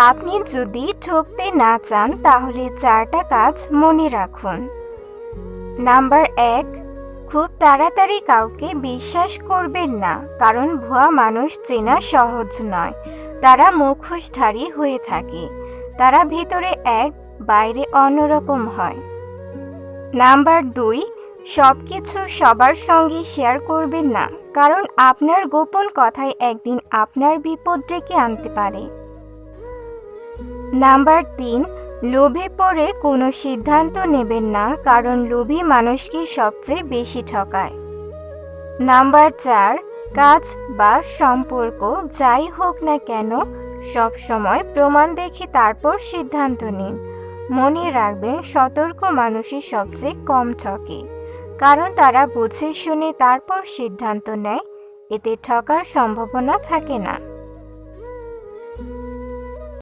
আপনি যদি ঠকতে না চান তাহলে 4টা কাজ মনে রাখুন। নাম্বার 1, খুব তাড়াতাড়ি কাউকে বিশ্বাস করবেন না, কারণ ভুয়া মানুষ চেনা সহজ নয়। তারা মুখোশধারী হয়ে থাকে। তারা ভিতরে এক, বাইরে অন্যরকম হয়। নাম্বার 2, সবকিছু সবার সঙ্গে শেয়ার করবেন না, কারণ আপনার গোপন কথাই একদিন আপনার বিপদ ডেকে আনতে পারে। নাম্বার 3, লোভে পড়ে কোনো সিদ্ধান্ত নেবেন না, কারণ লোভী মানুষকে সবচেয়ে বেশি ঠকায়। নাম্বার 4, কাজ বা সম্পর্ক যাই হোক না কেন সব সময় প্রমাণ দেখে তারপর সিদ্ধান্ত নিন। মনে রাখবেন, সতর্ক মানুষই সবচেয়ে কম ঠকে, কারণ তারা বুঝে শুনে তারপর সিদ্ধান্ত নেয়। এতে ঠকার সম্ভাবনা থাকে না।